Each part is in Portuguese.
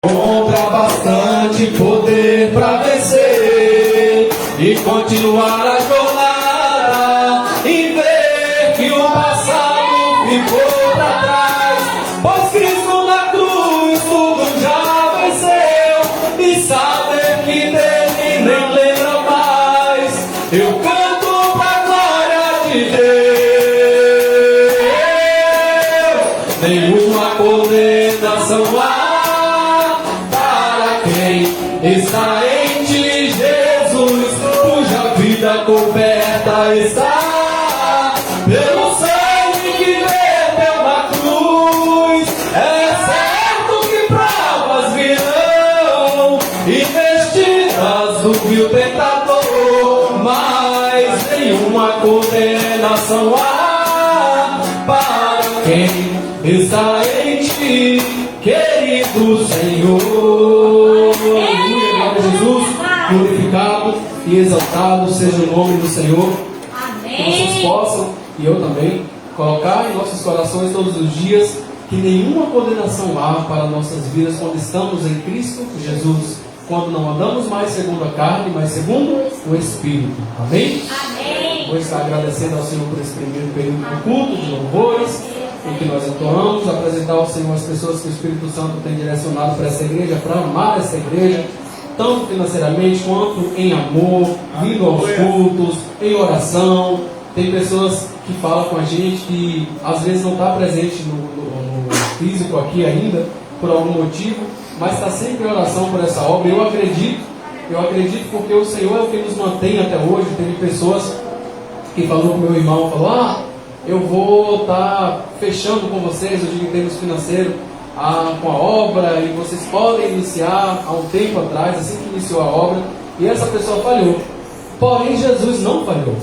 Compra bastante poder pra vencer e continuar a jornada e ver que o passado ficou pra trás, pois Cristo na cruz tudo já venceu e saber que dele nem lembra mais. Eu canto pra glória de Deus, nenhuma condenação há está em ti, Jesus, cuja vida coberta está pelo sangue que verteu na cruz. É certo que provas virão e vestidas do vil tentador, mas nenhuma condenação há para quem está em ti, querido Senhor. Jesus, glorificado e exaltado seja o nome do Senhor. Amém. Que vocês possam, e eu também, colocar em nossos corações todos os dias que nenhuma condenação há para nossas vidas quando estamos em Cristo Jesus, quando não andamos mais segundo a carne, mas segundo o Espírito. Amém? Amém. Vou estar agradecendo ao Senhor por esse primeiro período do culto, de louvores, em que nós entoamos, apresentar ao Senhor as pessoas que o Espírito Santo tem direcionado para essa igreja, para amar essa igreja, tanto financeiramente quanto em amor, vindo aos cultos, em oração. Tem pessoas que falam com a gente que às vezes não está presente no físico aqui ainda, por algum motivo, mas está sempre em oração por essa obra. Eu acredito porque o Senhor é o que nos mantém até hoje. Teve pessoas que falou com meu irmão, falou: eu vou estar fechando com vocês, eu digo em termos financeiros, com a obra, e vocês podem iniciar há um tempo atrás, assim que iniciou a obra, e essa pessoa falhou. Porém, Jesus não falhou.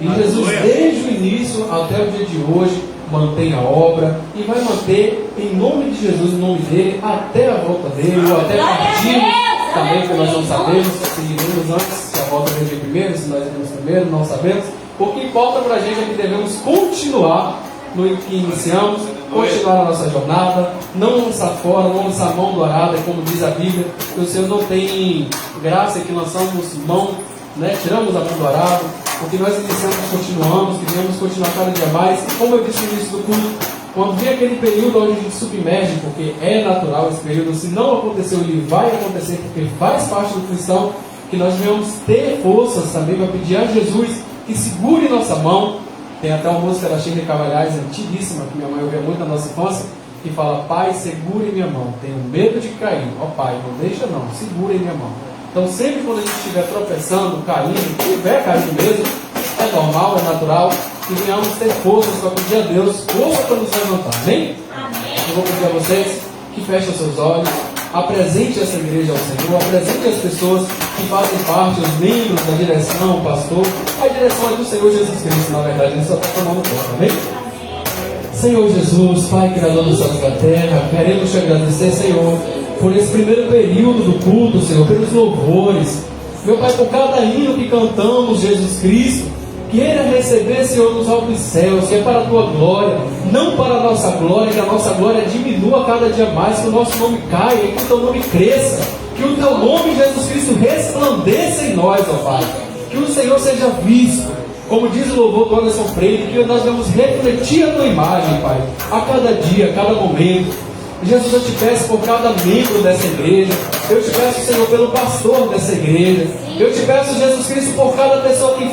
E Jesus, desde o início até o dia de hoje, mantém a obra e vai manter em nome de Jesus, em nome dele, até a volta dele, ou até partir também, que nós não sabemos se iremos antes, se a volta dele é primeiro, se nós iremos primeiro, não sabemos. O que importa para a gente é que devemos continuar no que iniciamos, continuar a nossa jornada, não lançar fora, não lançar mão do arado, como diz a Bíblia, que o Senhor não tem graça que lançamos mão, tiramos a mão do arado. O que nós iniciamos, continuamos, que devemos continuar cada dia mais. E como eu disse no início do culto, quando vem aquele período onde a gente submerge, porque é natural esse período, se não aconteceu, ele vai acontecer, porque faz parte do cristão, que nós devemos ter forças também para pedir a Jesus que segure nossa mão. Tem até uma música da Chica Cavalhais, antiguíssima, que minha mãe ouvia muito na nossa infância, que fala: Pai, segure minha mão, tenho medo de cair. Ó Pai, não deixa não, segure minha mão. Então sempre quando a gente estiver tropeçando, caindo, estiver caindo mesmo, é normal, é natural, que venhamos ter forças para pedir a Deus, força para nos levantar. Amém? Amém. Eu vou pedir a vocês que fechem os seus olhos, apresente essa igreja ao Senhor, apresente as pessoas que fazem parte, os membros da direção, o pastor. A direção é do Senhor Jesus Cristo, na verdade, ele só está tomando conta, amém? Senhor Jesus, Pai Criador dos céus e da terra, queremos te agradecer, Senhor, por esse primeiro período do culto, Senhor, pelos louvores, meu Pai, por cada hino que cantamos, Jesus Cristo, queira receber, Senhor, nos altos céus, que é para a tua glória, não para a nossa glória, que a nossa glória diminua cada dia mais, que o nosso nome caia e que o teu nome cresça, que o teu nome, Jesus Cristo, resplandeça em nós, ó Pai, que o Senhor seja visto, como diz o louvor do Anderson Freire, que nós vamos refletir a tua imagem, Pai, a cada dia, a cada momento. Jesus, eu te peço por cada membro dessa igreja, eu te peço, Senhor, pelo pastor dessa igreja, eu te peço, Jesus Cristo, por cada pessoa que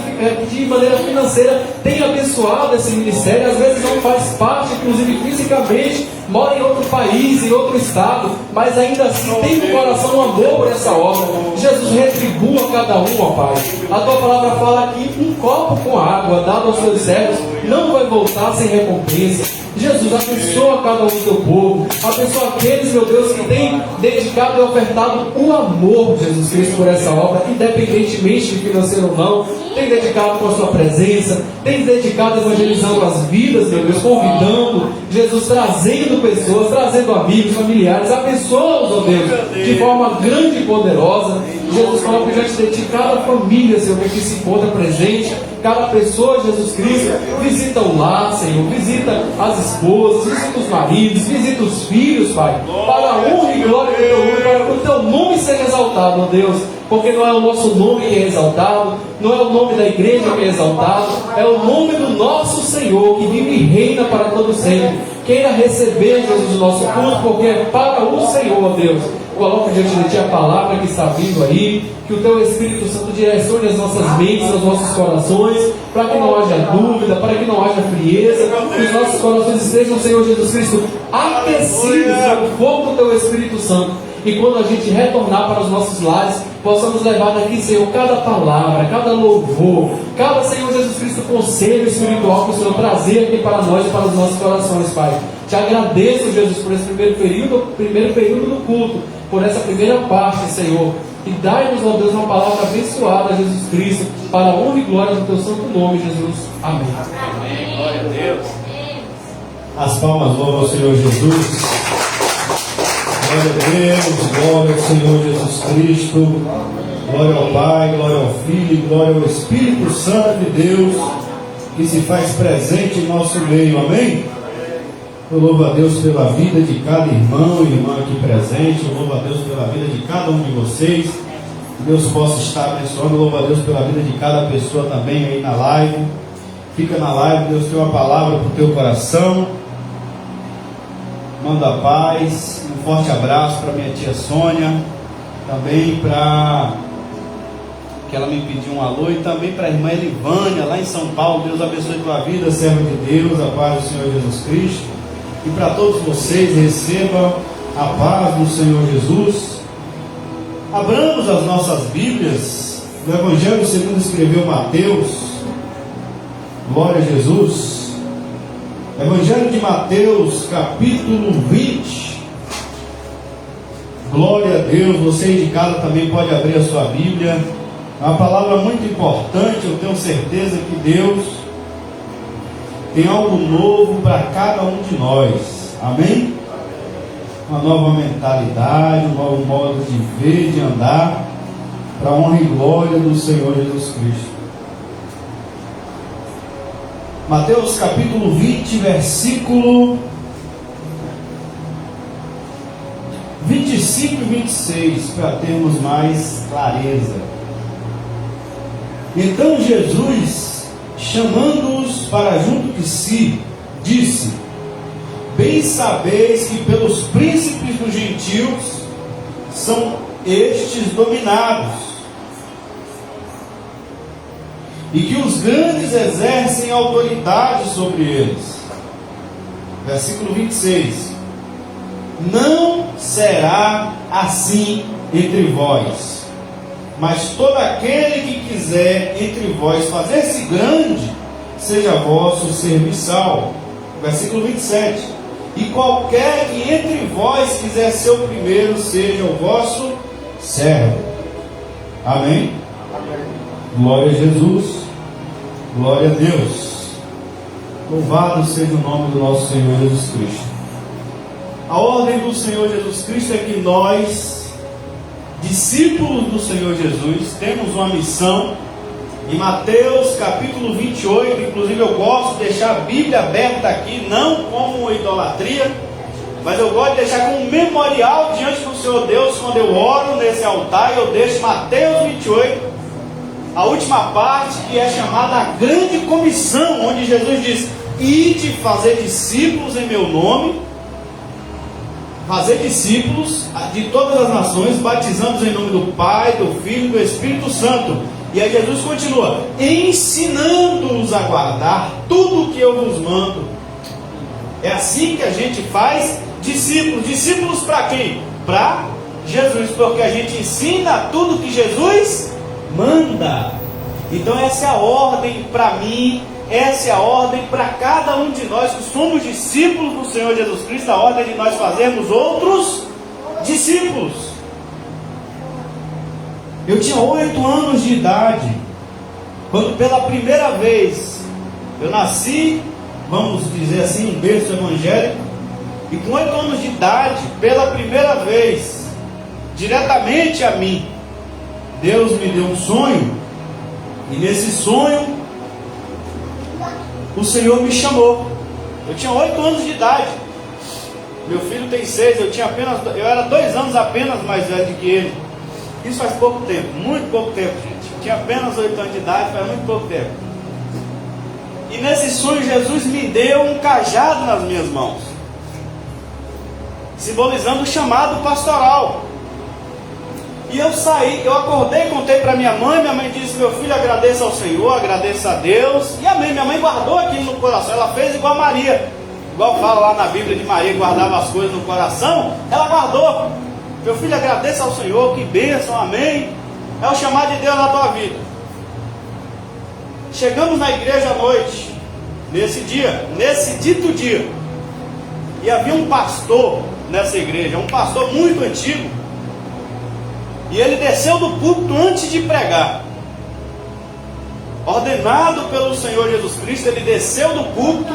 de maneira financeira tem abençoado esse ministério, às vezes não faz parte, inclusive fisicamente, mora em outro país, em outro estado, mas ainda assim tem no coração um amor por essa obra. Jesus, retribua cada um, ó Pai. A tua palavra fala que um copo com água dado aos teus servos não vai voltar sem recompensa. Jesus, abençoa cada um do teu povo, abençoa aqueles, meu Deus, que têm dedicado e ofertado o amor, Jesus Cristo, por essa obra, independentemente de financeiro ou não, tem dedicado com a sua presença, tem dedicado evangelizando as vidas, meu Deus, convidando, Jesus, trazendo pessoas, trazendo amigos, familiares, abençoa-os, ó Deus, de forma grande e poderosa. Jesus, coloca diante de ti cada família, Senhor, que se encontra presente, cada pessoa, Jesus Cristo, visita o lar, Senhor, visita as esposas, visita os maridos, visita os filhos, Pai, para a honra e glória do teu nome, para seja exaltado, ó Deus, porque não é o nosso nome que é exaltado, não é o nome da igreja que é exaltado, é o nome do nosso Senhor, que vive e reina para todo sempre. Queira receber, Jesus, o nosso culto, porque é para o Senhor, ó Deus. Coloca diante de Ti a palavra que está vindo aí, que o Teu Espírito Santo direcione as nossas mentes, os nossos corações, para que não haja dúvida, para que não haja frieza, que os nossos corações estejam, Senhor Jesus Cristo, aquecidos pelo fogo do Teu Espírito Santo. E quando a gente retornar para os nossos lares, possamos levar daqui, Senhor, cada palavra, cada louvor, cada, Senhor Jesus Cristo, conselho espiritual que o Senhor trazer aqui para nós e para os nossos corações, Pai. Te agradeço, Jesus, por esse primeiro período do culto, por essa primeira parte, Senhor. E dai-nos, ó Deus, uma palavra abençoada, Jesus Cristo, para a honra e glória do Teu santo nome, Jesus. Amém. Amém. Glória a Deus. As palmas louvam ao Senhor Jesus. Glória a Deus, glória ao Senhor Jesus Cristo, glória ao Pai, glória ao Filho, glória ao Espírito Santo de Deus, que se faz presente em nosso meio, amém? Eu louvo a Deus pela vida de cada irmão e irmã aqui presente, eu louvo a Deus pela vida de cada um de vocês, que Deus possa estar abençoando, eu louvo a Deus pela vida de cada pessoa também aí na live. Fica na live, Deus tem uma palavra para o teu coração. Manda paz, um forte abraço para minha tia Sônia, também para que ela me pediu um alô, e também para a irmã Elivânia, lá em São Paulo. Deus abençoe tua vida, servo de Deus, a paz do Senhor Jesus Cristo. E para todos vocês, recebam a paz do Senhor Jesus. Abramos as nossas Bíblias no Evangelho segundo escreveu Mateus. Glória a Jesus. Evangelho de Mateus, capítulo 20. Glória a Deus. Você de casa também pode abrir a sua Bíblia. É uma palavra muito importante. Eu tenho certeza que Deus tem algo novo para cada um de nós. Amém? Uma nova mentalidade, um novo modo de ver, de andar, para a honra e glória do Senhor Jesus Cristo. Mateus capítulo 20, versículo 25 e 26, para termos mais clareza. Então Jesus, chamando-os para junto de si, disse: bem sabeis que pelos príncipes dos gentios são estes dominados, e que os grandes exercem autoridade sobre eles. Versículo 26. Não será assim entre vós, mas todo aquele que quiser entre vós fazer-se grande, seja vosso serviçal. Versículo 27. E qualquer que entre vós quiser ser o primeiro, seja o vosso servo. Amém? Glória a Jesus. Glória a Deus. Louvado seja o nome do nosso Senhor Jesus Cristo. A ordem do Senhor Jesus Cristo é que nós, discípulos do Senhor Jesus, temos uma missão. Em Mateus capítulo 28, inclusive eu gosto de deixar a Bíblia aberta aqui, não como idolatria, mas eu gosto de deixar como um memorial diante do Senhor Deus. Quando eu oro nesse altar, eu deixo Mateus 28, a última parte, que é chamada a grande comissão, onde Jesus diz: ide fazer discípulos em meu nome, fazer discípulos de todas as nações, batizando-os em nome do Pai, do Filho e do Espírito Santo. E aí Jesus continua: ensinando-os a guardar tudo o que eu vos mando. É assim que a gente faz discípulos. Discípulos para quem? Para Jesus, porque a gente ensina tudo que Jesus manda. Então essa é a ordem para mim, essa é a ordem para cada um de nós que somos discípulos do Senhor Jesus Cristo. A ordem de nós fazermos outros discípulos. Eu tinha 8 anos de idade quando pela primeira vez eu nasci, vamos dizer assim, em berço evangélico. E com 8 anos de idade, pela primeira vez, diretamente a mim, Deus me deu um sonho. E nesse sonho, o Senhor me chamou. Eu tinha 8 anos de idade. Meu filho tem 6, eu era 2 anos apenas mais velho que ele. Isso faz pouco tempo, muito pouco tempo, gente. Eu tinha apenas 8 anos de idade, faz muito pouco tempo. E nesse sonho Jesus me deu um cajado nas minhas mãos, simbolizando o chamado pastoral. E eu saí, eu acordei, contei para minha mãe disse: meu filho, agradeça ao Senhor, agradeça a Deus. E amém, minha mãe guardou aquilo no coração, ela fez igual Maria, igual fala lá na Bíblia de Maria, que guardava as coisas no coração, ela guardou. Meu filho, agradeça ao Senhor, que bênção, amém. É o chamado de Deus na tua vida. Chegamos na igreja à noite, nesse dito dia, e havia um pastor nessa igreja, um pastor muito antigo, e ele desceu do púlpito antes de pregar, ordenado pelo Senhor Jesus Cristo. Ele desceu do púlpito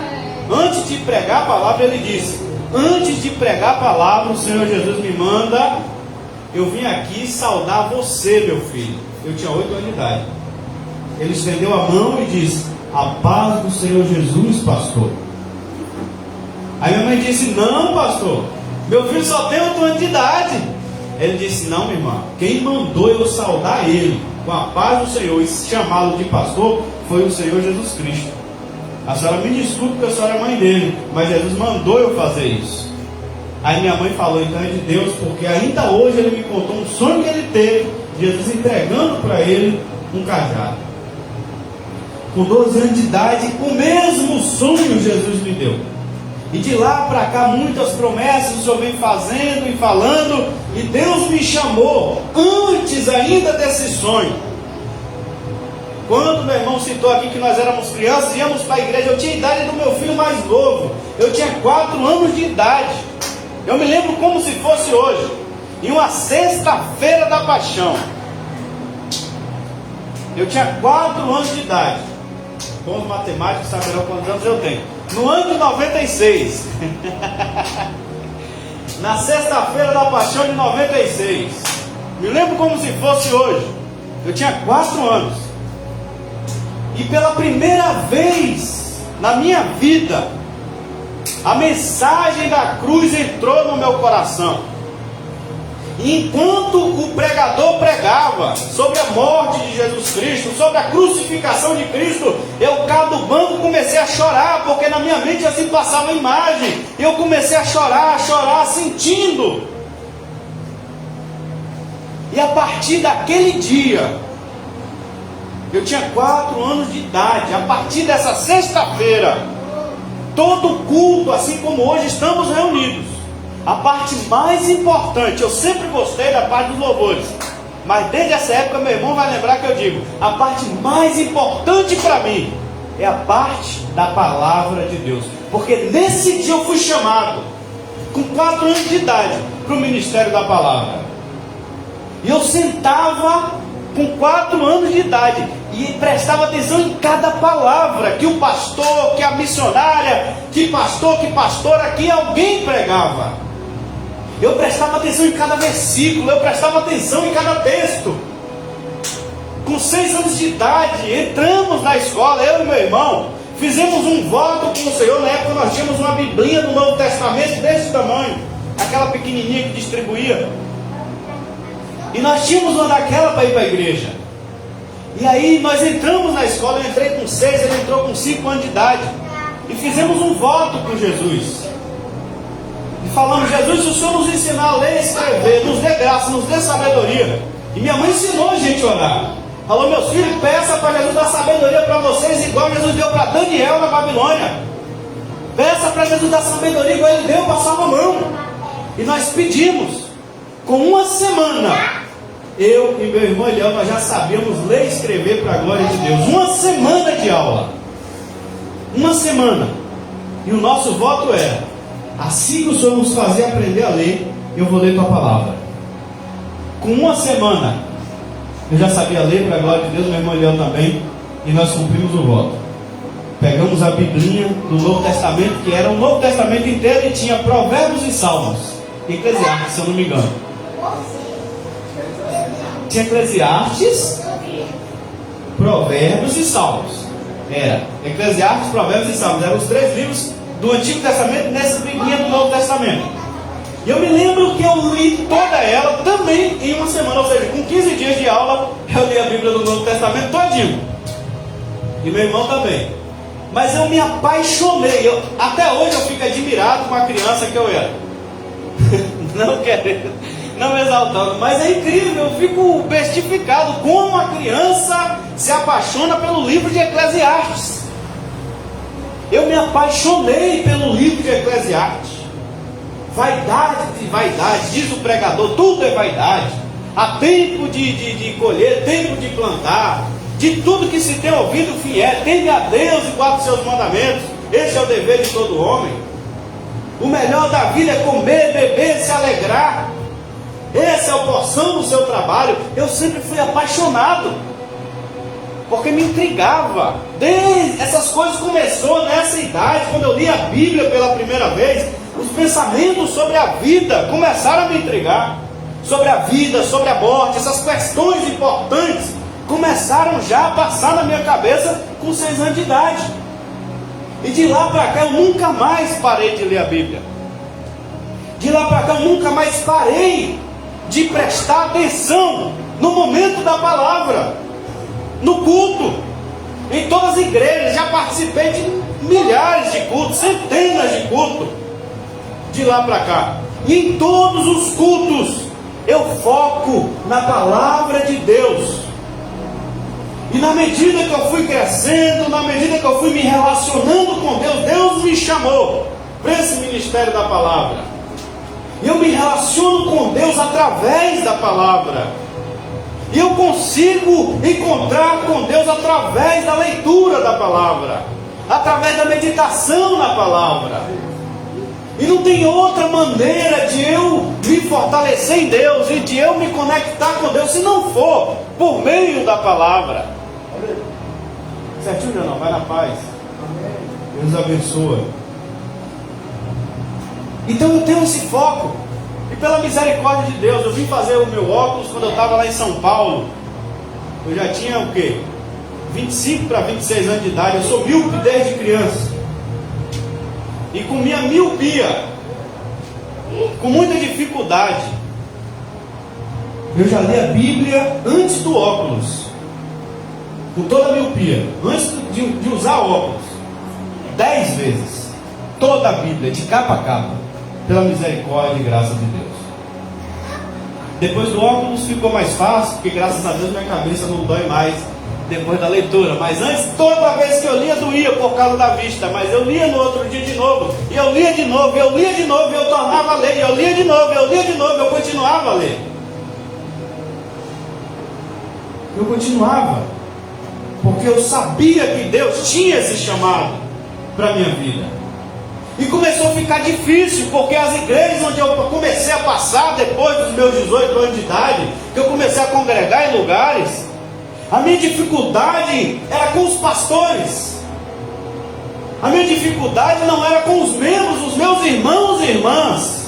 antes de pregar a palavra. Ele disse: antes de pregar a palavra, o Senhor Jesus me manda, eu vim aqui saudar você, meu filho. Eu tinha 8 anos de idade. Ele estendeu a mão e disse: a paz do Senhor Jesus, pastor. Aí minha mãe disse: não, pastor, meu filho só tem 8 anos de idade. Ele disse: não, minha irmã, quem mandou eu saudar ele com a paz do Senhor e chamá-lo de pastor foi o Senhor Jesus Cristo. A senhora me desculpe porque a senhora é mãe dele, mas Jesus mandou eu fazer isso. Aí minha mãe falou: então é de Deus, porque ainda hoje ele me contou um sonho que ele teve, Jesus entregando para ele um cajado. Com 12 anos de idade, o mesmo sonho Jesus me deu. E de lá para cá, muitas promessas o Senhor vem fazendo e falando, e Deus me chamou antes ainda desse sonho. Quando meu irmão citou aqui que nós éramos crianças, íamos para a igreja, eu tinha a idade do meu filho mais novo, eu tinha 4 anos de idade. Eu me lembro como se fosse hoje, em uma sexta-feira da paixão. Eu tinha 4 anos de idade. Bons matemáticos saberão quantos anos eu tenho. No ano de 96, na sexta-feira da paixão de 96, me lembro como se fosse hoje. Eu tinha 4 anos. E pela primeira vez na minha vida, a mensagem da cruz entrou no meu coração. E enquanto o pregador pregava sobre a morte de Jesus Cristo, sobre a crucificação de Cristo, eu cá do banco comecei a chorar, porque na minha mente assim passava a imagem. Eu comecei a chorar, sentindo. E a partir daquele dia, eu tinha 4 anos de idade, a partir dessa sexta-feira, todo culto, assim como hoje estamos reunidos, a parte mais importante, eu sempre gostei da parte dos louvores, mas desde essa época meu irmão vai lembrar que eu digo, a parte mais importante para mim é a parte da palavra de Deus, porque nesse dia eu fui chamado, com 4 anos de idade, para o ministério da palavra. E eu sentava com 4 anos de idade e prestava atenção em cada palavra que o pastor, que a missionária, que pastor, que pastora, que alguém pregava. Eu prestava atenção em cada versículo, eu prestava atenção em cada texto. Com 6 anos de idade, entramos na escola, eu e meu irmão, fizemos um voto com o Senhor. Na época nós tínhamos uma biblinha do Novo Testamento desse tamanho, aquela pequenininha que distribuía. E nós tínhamos uma daquela para ir para a igreja. E aí nós entramos na escola, eu entrei com 6, ele entrou com 5 anos de idade. E fizemos um voto com Jesus. E falamos: Jesus, se o Senhor nos ensinar a ler e escrever, nos dê graça, nos dê sabedoria. E minha mãe ensinou a gente a orar. Falou: meus filhos, peça para Jesus dar sabedoria para vocês, igual Jesus deu para Daniel na Babilônia. Peça para Jesus dar sabedoria, igual ele deu para Salomão. E nós pedimos. Com uma semana, eu e meu irmão Eliel, nós já sabíamos ler e escrever para a glória de Deus. Uma semana de aula. Uma semana. E o nosso voto era: assim que o Senhor nos fazer aprender a ler, eu vou ler tua palavra. Com uma semana, eu já sabia ler para a glória de Deus, meu irmão Eliel também. E nós cumprimos o voto. Pegamos a biblinha do Novo Testamento, que era o Novo Testamento inteiro, e tinha Provérbios e Salmos. Eclesiastes, se eu não me engano. Tinha Eclesiastes, Provérbios e Salmos. Era Eclesiastes, Provérbios e Salmos. Eram os 3 livros do Antigo Testamento nessa biblinha do Novo Testamento. E eu me lembro que eu li toda ela também em uma semana. Ou seja, com 15 todinho. E meu irmão também. Mas eu me apaixonei. Até hoje eu fico admirado com a criança que eu era. Não querendo, não exaltando, mas é incrível, eu fico bestificado como a criança se apaixona pelo livro de Eclesiastes. Eu me apaixonei pelo livro de Eclesiastes. Vaidade de vaidade, diz o pregador, tudo é vaidade. Há tempo de colher, tempo de plantar. De tudo que se tem ouvido, o fim é: teme a Deus e guarde os seus mandamentos. Esse é o dever de todo homem. O melhor da vida é comer, beber, se alegrar. Essa é a porção do seu trabalho. Eu sempre fui apaixonado, porque me intrigava. Desde essas coisas começou nessa idade, quando eu li a Bíblia pela primeira vez. Os pensamentos sobre a vida começaram a me intrigar. Sobre a vida, sobre a morte, essas questões importantes começaram já a passar na minha cabeça com 6 anos de idade. E de lá para cá eu nunca mais parei de ler a Bíblia. De lá para cá eu nunca mais parei de prestar atenção no momento da palavra, no culto, em todas as igrejas. Já participei de milhares de cultos, centenas de cultos. De lá para cá, e em todos os cultos eu foco na palavra de Deus. E na medida que eu fui crescendo, na medida que eu fui me relacionando com Deus, Deus me chamou para esse ministério da palavra. E eu me relaciono com Deus através da palavra. E eu consigo encontrar com Deus através da leitura da palavra, através da meditação na palavra. E não tem outra maneira de eu me fortalecer em Deus e de eu me conectar com Deus se não for por meio da palavra. Certinho, não? Vai na paz. Deus abençoa. Então eu tenho esse foco. E pela misericórdia de Deus, eu vim fazer o meu óculos quando eu estava lá em São Paulo. Eu já tinha o quê? 25 para 26 anos de idade. Eu sou míope desde criança. E com minha miopia, com muita dificuldade, eu já li a Bíblia antes do óculos. Com toda a miopia, antes de usar óculos, 10 vezes, toda a Bíblia, de capa a capa, pela misericórdia e graça de Deus. Depois do óculos ficou mais fácil, porque graças a Deus minha cabeça não dói mais depois da leitura. Mas antes, toda vez que eu lia, doía por causa da vista. Mas eu lia no outro dia de novo, e eu lia de novo, eu lia de novo, e eu tornava a ler, e eu lia de novo, eu lia de novo, eu continuava a ler. Eu continuava. Porque eu sabia que Deus tinha esse chamado para a minha vida. E começou a ficar difícil, porque as igrejas onde eu comecei a passar, depois dos meus 18 anos de idade, que eu comecei a congregar em lugares, a minha dificuldade era com os pastores. A minha dificuldade não era com os membros, os meus irmãos e irmãs.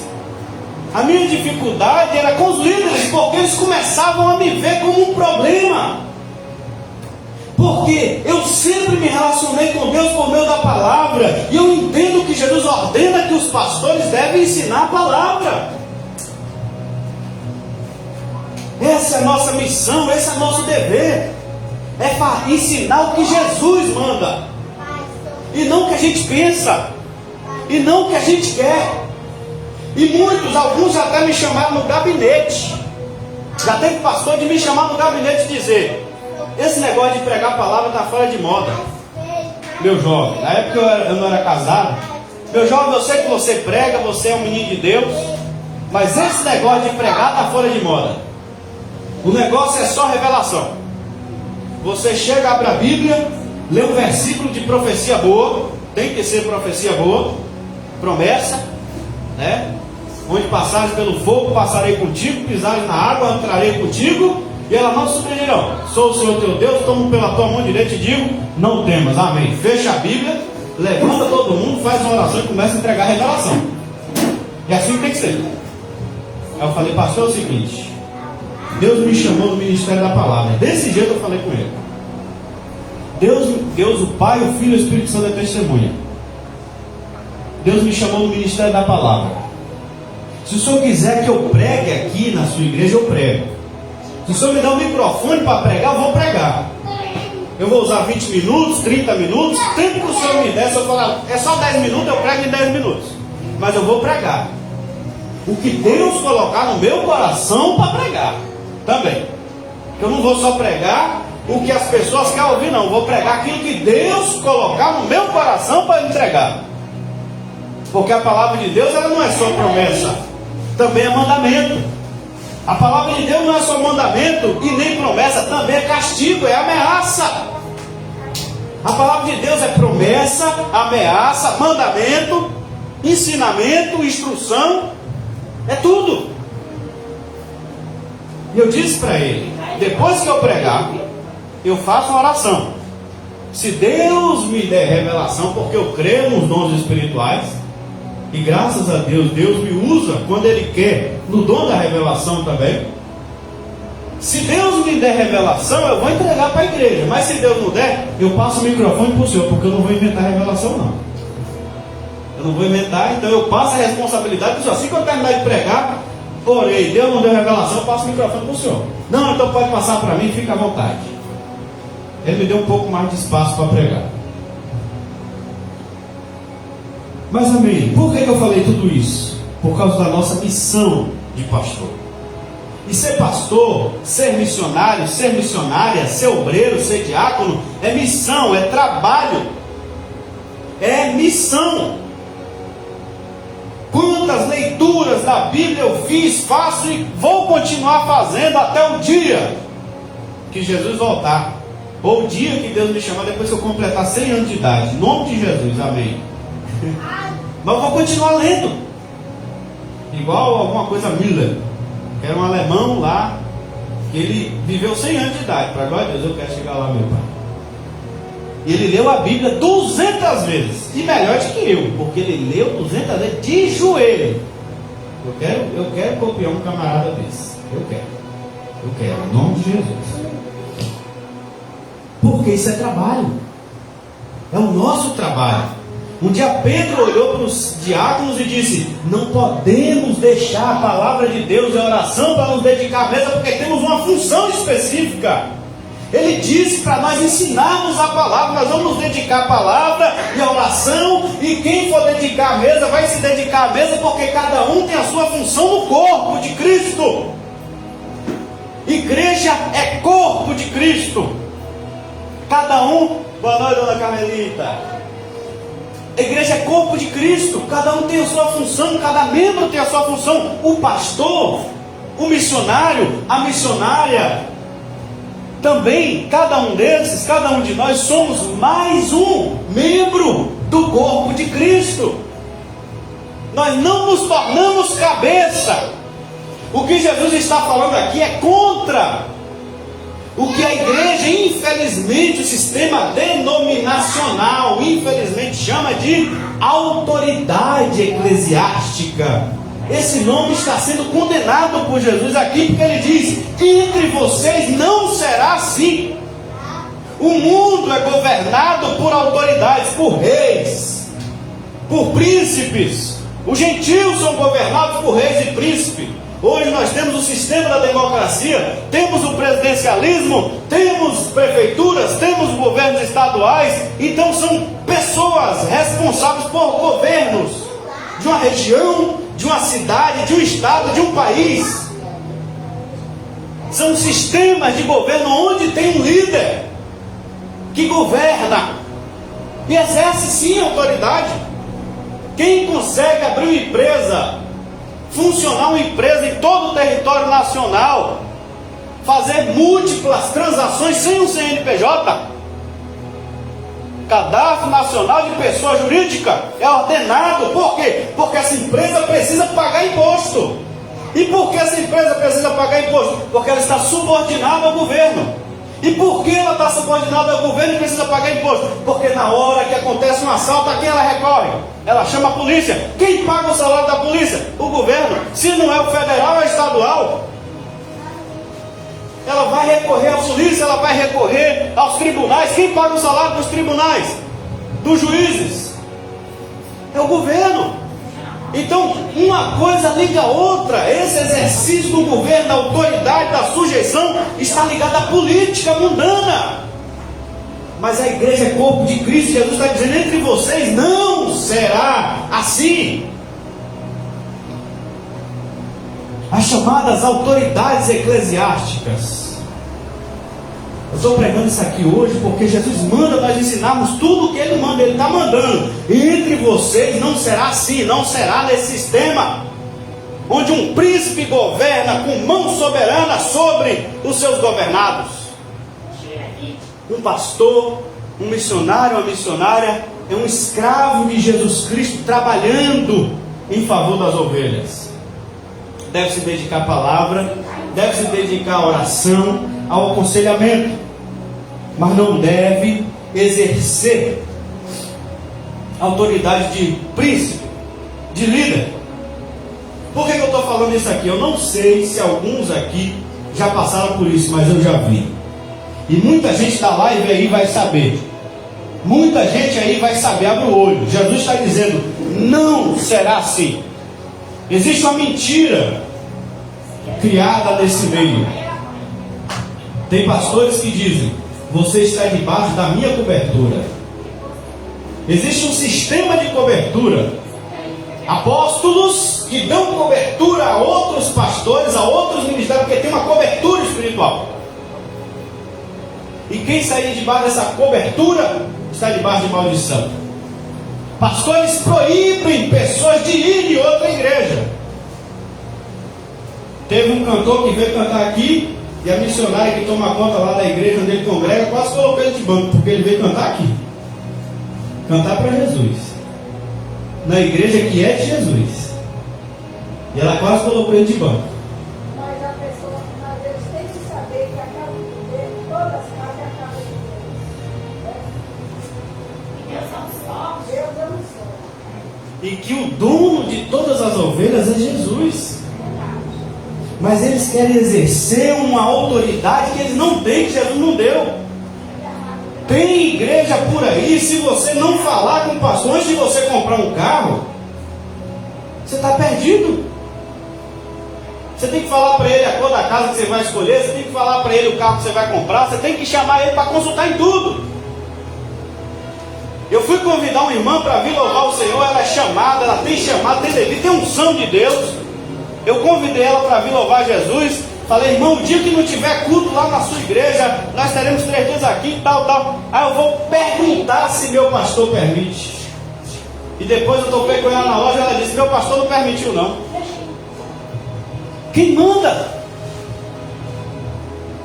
A minha dificuldade era com os líderes, porque eles começavam a me ver como um problema. Porque eu sempre me relacionei com Deus por meio da palavra. E eu entendo que Jesus ordena que os pastores devem ensinar a palavra. Essa é a nossa missão, esse é o nosso dever. É ensinar o que Jesus manda. E não o que a gente pensa. E não o que a gente quer. E muitos, alguns já até me chamaram no gabinete. Já teve pastor de me chamar no gabinete e dizer: esse negócio de pregar a palavra está fora de moda. Meu jovem, na época eu não era casado. Meu jovem, eu sei que você prega, você é um menino de Deus, mas esse negócio de pregar está fora de moda. O negócio é só revelação. Você chega, abre a Bíblia, lê um versículo de profecia boa. Tem que ser profecia boa, promessa, né? Onde passares pelo fogo, passarei contigo, pisares na água, entrarei contigo, e ela não surpreenderão. Sou o Senhor teu Deus, tomo pela tua mão direita e digo: não temas. Amém. Fecha a Bíblia, levanta todo mundo, faz uma oração e começa a entregar a revelação. E assim tem que ser. Aí eu falei: pastor, é o seguinte, Deus me chamou no ministério da palavra. Desse jeito eu falei com ele. Deus, o Pai, o Filho e o Espírito Santo é testemunha. Deus me chamou no ministério da palavra. Se o senhor quiser que eu pregue aqui na sua igreja, eu prego. Se o senhor me dá um microfone para pregar, eu vou pregar. Eu vou usar 20 minutos, 30 minutos, o tempo que o Senhor me der. Se eu falar, é só 10 minutos, eu prego em 10 minutos. Mas eu vou pregar o que Deus colocar no meu coração para pregar também. Eu não vou só pregar o que as pessoas querem ouvir, não. Eu vou pregar aquilo que Deus colocar no meu coração para entregar. Porque a palavra de Deus, ela não é só promessa, também é mandamento. A palavra de Deus não é só mandamento e nem promessa, também é castigo, é ameaça. A palavra de Deus é promessa, ameaça, mandamento, ensinamento, instrução, é tudo. E eu disse para ele, depois que eu pregar, eu faço uma oração. Se Deus me der revelação, porque eu creio nos dons espirituais, e graças a Deus, Deus me usa quando Ele quer, no dom da revelação também. Se Deus me der revelação, eu vou entregar para a igreja. Mas se Deus não der, eu passo o microfone para o Senhor, porque eu não vou inventar revelação, não. Eu não vou inventar, então eu passo a responsabilidade para o Senhor. Assim que eu terminar de pregar, orei, Deus não deu revelação, eu passo o microfone para o Senhor. Não, então pode passar para mim, fica à vontade. Ele me deu um pouco mais de espaço para pregar. Mas amém, por que eu falei tudo isso? Por causa da nossa missão de pastor. E ser pastor, ser missionário, ser missionária, ser obreiro, ser diácono, é missão, é trabalho, é missão. Quantas leituras da Bíblia eu fiz, faço e vou continuar fazendo até o dia que Jesus voltar, ou o dia que Deus me chamar, depois que eu completar 100 anos de idade, em nome de Jesus, amém. Mas eu vou continuar lendo, igual alguma coisa Miller, que era um alemão lá, que ele viveu 100 anos de idade, para glória a Deus, eu quero chegar lá, meu pai. E ele leu a Bíblia 200 vezes, e melhor do que eu, porque ele leu 200 vezes de joelho. Eu quero copiar um camarada desse, eu quero, em nome de Jesus. Porque isso é trabalho, é o nosso trabalho. Um dia Pedro olhou para os diáconos e disse: não podemos deixar a palavra de Deus e a oração para nos dedicar à mesa, porque temos uma função específica. Ele disse para nós ensinarmos a palavra, nós vamos nos dedicar à palavra e à oração, e quem for dedicar à mesa vai se dedicar à mesa, porque cada um tem a sua função no corpo de Cristo. Igreja é corpo de Cristo. Cada um, boa noite, dona Carmelita. A igreja é corpo de Cristo, cada um tem a sua função, cada membro tem a sua função. O pastor, o missionário, a missionária, também, cada um desses, cada um de nós somos mais um membro do corpo de Cristo. Nós não nos tornamos cabeça. O que Jesus está falando aqui é contra o que a igreja, infelizmente, o sistema denominacional, infelizmente, chama de autoridade eclesiástica. Esse nome está sendo condenado por Jesus aqui, porque ele diz: entre vocês não será assim. O mundo é governado por autoridades, por reis, por príncipes. Os gentios são governados por reis e príncipes. Hoje nós temos o sistema da democracia, temos o presidencialismo, temos prefeituras, temos governos estaduais. Então são pessoas responsáveis por governos de uma região, de uma cidade, de um estado, de um país. São sistemas de governo onde tem um líder que governa e exerce sim autoridade. Quem consegue abrir uma empresa, funcionar uma empresa em todo o território nacional, fazer múltiplas transações sem um CNPJ, Cadastro Nacional de Pessoa Jurídica, é ordenado. Por quê? Porque essa empresa precisa pagar imposto. E por que essa empresa precisa pagar imposto? Porque ela está subordinada ao governo. E por que ela está subordinada ao governo e precisa pagar imposto? Porque na hora que acontece um assalto, a quem ela recorre? Ela chama a polícia. Quem paga o salário da polícia? O governo. Se não é o federal, é o estadual. Ela vai recorrer à polícia, ela vai recorrer aos tribunais. Quem paga o salário dos tribunais? Dos juízes? É o governo. Então, uma coisa liga a outra. Esse exercício do governo, da autoridade, da sujeição, está ligado à política mundana. Mas a igreja é corpo de Cristo. Jesus está dizendo: entre vocês não será assim. As chamadas autoridades eclesiásticas. Eu estou pregando isso aqui hoje porque Jesus manda nós ensinarmos tudo o que Ele manda. Ele está mandando: entre vocês não será assim, não será nesse sistema onde um príncipe governa com mão soberana sobre os seus governados. Um pastor, um missionário, uma missionária é um escravo de Jesus Cristo trabalhando em favor das ovelhas. Deve se dedicar à palavra, deve se dedicar à oração, ao aconselhamento, mas não deve exercer autoridade de príncipe, de líder. Por que eu estou falando isso aqui? Eu não sei se alguns aqui já passaram por isso, mas eu já vi. E muita gente da live aí vai saber. Muita gente aí vai saber, abre o olho. Jesus está dizendo: não será assim. Existe uma mentira criada nesse meio. Tem pastores que dizem: você está debaixo da minha cobertura. Existe um sistema de cobertura. Apóstolos que dão cobertura a outros pastores, a outros ministérios, porque tem uma cobertura espiritual. E quem sair debaixo dessa cobertura está debaixo de maldição. Pastores proíbem pessoas de ir em outra igreja. Teve um cantor que veio cantar aqui, e a missionária que toma conta lá da igreja onde ele congrega quase colocou ele de banco, porque ele veio cantar aqui. Cantar para Jesus, na igreja que é de Jesus. E ela quase colocou ele de banco. Mas a pessoa, às vezes, tem que saber que acaba de ver, todas as casas acabam de ver. Deus é um só. Deus é um só. E que o dono de todas as ovelhas é Jesus. Mas eles querem exercer uma autoridade que eles não têm, que Jesus não deu. Tem igreja por aí, se você não falar com o pastor antes de você comprar um carro, você está perdido. Você tem que falar para ele a cor da casa que você vai escolher, você tem que falar para ele o carro que você vai comprar, você tem que chamar ele para consultar em tudo. Eu fui convidar uma irmã para vir louvar o Senhor, ela é chamada, ela tem chamado, tem devido, tem unção de Deus. Eu convidei ela para vir louvar Jesus. Falei: irmão, o dia que não tiver culto lá na sua igreja, nós teremos 3 dias aqui, tal. Aí eu vou perguntar se meu pastor permite. E depois eu topei com ela na loja, ela disse: meu pastor não permitiu não. Quem manda?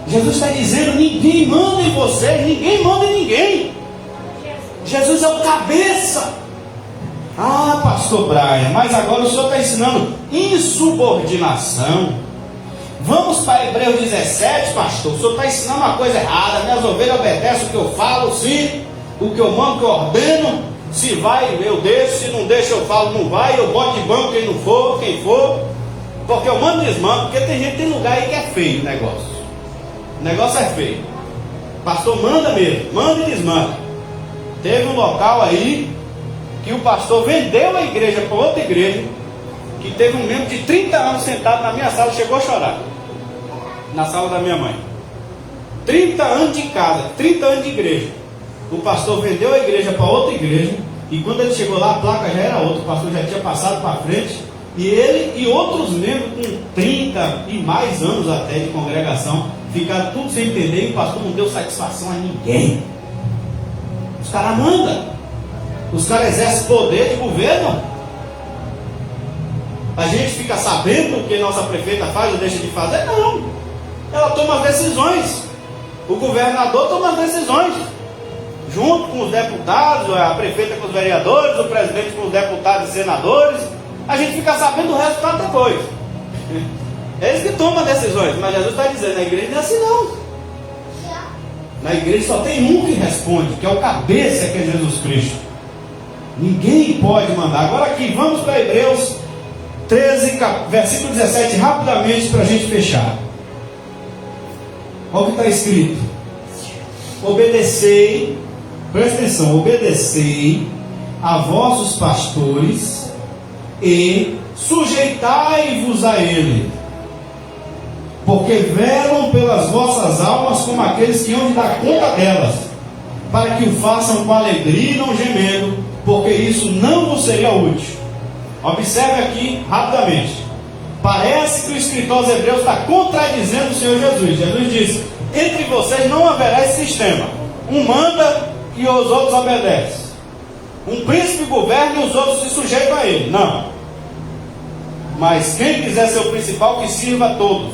Jesus está dizendo: ninguém manda em vocês, ninguém manda em ninguém. Jesus é o cabeça. Ah, pastor Brian, mas agora o senhor está ensinando insubordinação. Vamos para Hebreus 17, pastor. O senhor está ensinando uma coisa errada. Minhas ovelhas obedecem o que eu falo, sim. O que eu mando, que eu ordeno. Se vai, eu deixo. Se não deixa, eu falo, não vai. Eu boto de banco quem não for, quem for. Porque eu mando e desmando. Porque tem gente, tem lugar aí que é feio o negócio. O negócio é feio. Pastor manda mesmo, manda e desmanda. Teve um local aí que o pastor vendeu a igreja para outra igreja, que teve um membro de 30 anos sentado na minha sala, chegou a chorar na sala da minha mãe. 30 anos de casa, 30 anos de igreja. O pastor vendeu a igreja para outra igreja, e quando ele chegou lá, a placa já era outra. O pastor já tinha passado para frente, e ele e outros membros com 30 e mais anos até de congregação ficaram tudo sem entender, e o pastor não deu satisfação a ninguém. Os caras mandam, os caras exercem poder de governo. A gente fica sabendo o que nossa prefeita faz ou deixa de fazer? Não, ela toma as decisões. O governador toma as decisões, junto com os deputados, a prefeita com os vereadores, o presidente com os deputados e senadores. A gente fica sabendo o resultado depois. Eles que tomam decisões. Mas Jesus está dizendo: na igreja não é assim não. Na igreja só tem um que responde, que é o cabeça, que é Jesus Cristo. Ninguém pode mandar. Agora aqui, vamos para Hebreus 13, versículo 17, rapidamente, para a gente fechar. Olha o que está escrito: obedecei, presta atenção, obedecei a vossos pastores e sujeitai-vos a ele, porque velam pelas vossas almas como aqueles que hão de dar conta delas. para que o façam com alegria e não gemendo, porque isso não vos seria útil. Observe aqui rapidamente. Parece que o escritor aos Hebreus está contradizendo o Senhor Jesus. Jesus disse: entre vocês não haverá esse sistema. Um manda e os outros obedecem. Um príncipe governa e os outros se sujeitam a ele. Não. Mas quem quiser ser o principal, que sirva a todos.